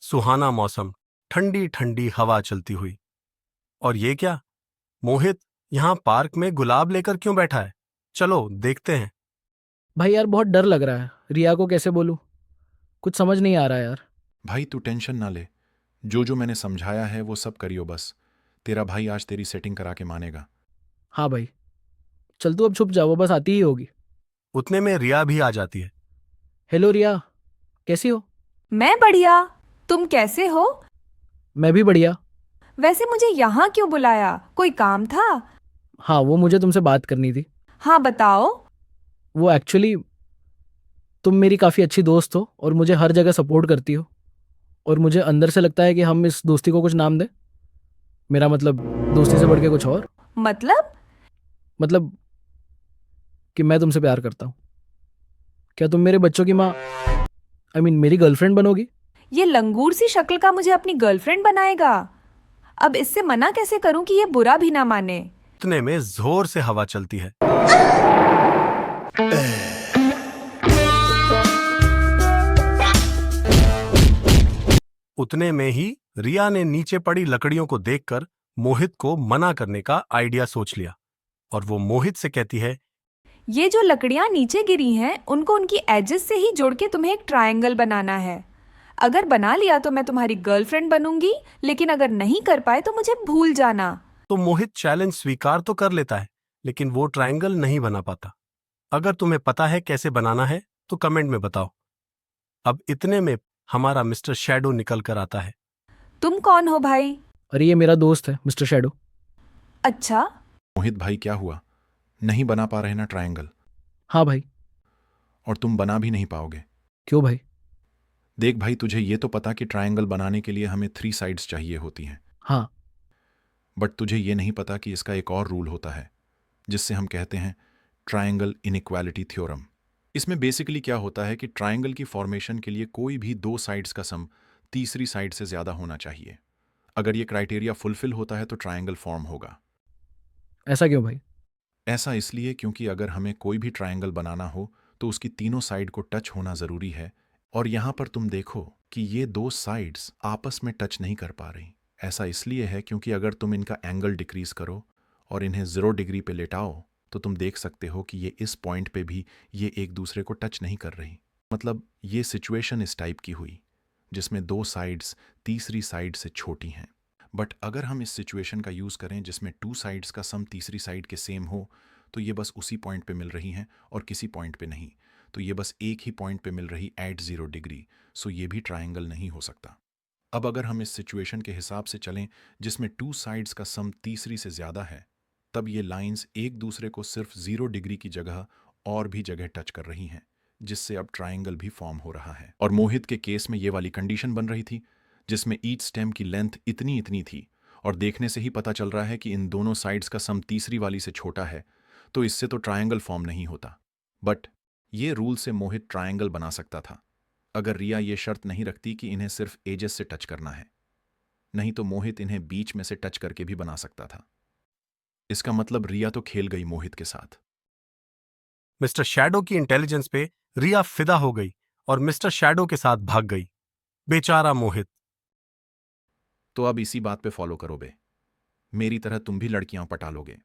सुहाना मौसम, ठंडी ठंडी हवा चलती हुई। और ये क्या, मोहित यहाँ पार्क में गुलाब लेकर क्यों बैठा है? चलो देखते हैं। भाई यार बहुत डर लग रहा है। रिया को कैसे बोलूं? कुछ समझ नहीं आ रहा यार। भाई तू टेंशन ना ले। जो मैंने समझाया है वो सब करियो बस। तेरा भाई आज तेरी सेटिंग करा के मानेगा। हाँ भाई, चल तू अब छुप जा, वो बस आती ही होगी। उतने में रिया भी आ जाती है। हेलो रिया, कैसी हो? मैं बढ़िया। तुम कैसे हो? मैं भी बढ़िया। वैसे मुझे यहाँ क्यों बुलाया? कोई काम था? हाँ, वो मुझे तुमसे बात करनी थी। हाँ बताओ। वो एक्चुअली तुम मेरी काफ़ी अच्छी दोस्त हो और मुझे हर जगह सपोर्ट करती हो। और मुझे अंदर से लगता है कि हम इस दोस्ती को कुछ नाम दें। मेरा मतलब दोस्ती से बढ़ के कुछ और। मतलब? मतलब कि मैं तुमसे प्यार करता हूँ। क्या तुम मेरे बच्चों की माँ, मेरी गर्लफ्रेंड बनोगी? ये लंगूर सी शक्ल का मुझे अपनी गर्लफ्रेंड बनाएगा? अब इससे मना कैसे करूं कि ये बुरा भी ना माने। उतने में जोर से हवा चलती है। उतने में ही रिया ने नीचे पड़ी लकड़ियों को देखकर मोहित को मना करने का आइडिया सोच लिया और वो मोहित से कहती है, ये जो लकड़ियां नीचे गिरी हैं उनको उनकी एजेस से ही जोड़ के तुम्हें एक ट्रायंगल बनाना है। अगर बना लिया तो मैं तुम्हारी गर्लफ्रेंड बनूंगी, लेकिन अगर नहीं कर पाए तो मुझे भूल जाना। तो मोहित चैलेंज स्वीकार तो कर लेता है, लेकिन वो ट्रायंगल नहीं बना पाता। अगर तुम्हें पता है कैसे बनाना है तो कमेंट में बताओ। अब इतने में हमारा मिस्टर शैडो निकल कर आता है। तुम कौन हो भाई? अरे ये मेरा दोस्त है मिस्टर शैडो। अच्छा। मोहित भाई क्या हुआ? नहीं बना पा रहे ना ट्रायंगल? हाँ भाई। और तुम बना भी नहीं पाओगे। क्यों भाई? देख भाई, तुझे ये तो पता कि ट्रायंगल बनाने के लिए हमें 3 साइड्स चाहिए होती हैं। हाँ। बट तुझे ये नहीं पता कि इसका एक और रूल होता है जिससे हम कहते हैं ट्रायंगल इनइक्वालिटी थ्योरम। इसमें बेसिकली क्या होता है कि ट्रायंगल की फॉर्मेशन के लिए कोई भी 2 साइड्स का सम तीसरी साइड से ज्यादा होना चाहिए। अगर ये क्राइटेरिया फुलफिल होता है तो ट्रायंगल फॉर्म होगा। ऐसा क्यों भाई? ऐसा इसलिए क्योंकि अगर हमें कोई भी ट्रायंगल बनाना हो तो उसकी तीनों साइड को टच होना जरूरी है। और यहां पर तुम देखो कि ये 2 साइड्स आपस में टच नहीं कर पा रही। ऐसा इसलिए है क्योंकि अगर तुम इनका एंगल डिक्रीज करो और इन्हें 0 डिग्री पे लेटाओ तो तुम देख सकते हो कि ये इस पॉइंट पे भी ये एक दूसरे को टच नहीं कर रही। मतलब ये सिचुएशन इस टाइप की हुई जिसमें 2 साइड्स तीसरी साइड से छोटी हैं। बट अगर हम इस सिचुएशन का यूज़ करें जिसमें 2 साइड्स का सम तीसरी साइड के सेम हो तो ये बस उसी पॉइंट पे मिल रही हैं और किसी पॉइंट पे नहीं। तो ये बस एक ही पॉइंट पे मिल रही एट 0 डिग्री। सो ये भी ट्रायंगल नहीं हो सकता। अब अगर हम इस सिचुएशन के हिसाब से चलें जिसमें 2 साइड्स का सम तीसरी से ज़्यादा है, तब ये लाइंस एक दूसरे को सिर्फ 0 डिग्री की जगह और भी जगह टच कर रही हैं, जिससे अब ट्रायंगल भी फॉर्म हो रहा है। और मोहित के केस में ये वाली कंडीशन बन रही थी जिसमें ईच स्टेम की लेंथ इतनी इतनी थी और देखने से ही पता चल रहा है कि इन दोनों साइड्स का सम तीसरी वाली से छोटा है, तो इससे तो ट्रायंगल फॉर्म नहीं होता। बट ये रूल से मोहित ट्रायंगल बना सकता था अगर रिया ये शर्त नहीं रखती कि इन्हें सिर्फ एजेस से टच करना है। नहीं तो मोहित इन्हें बीच में से टच करके भी बना सकता था। इसका मतलब रिया तो खेल गई मोहित के साथ। मिस्टर शैडो की इंटेलिजेंस पे रिया फिदा हो गई और मिस्टर शैडो के साथ भाग गई। बेचारा मोहित। तो अब इसी बात पे फॉलो करो बे। मेरी तरह तुम भी लड़कियां पटा लोगे।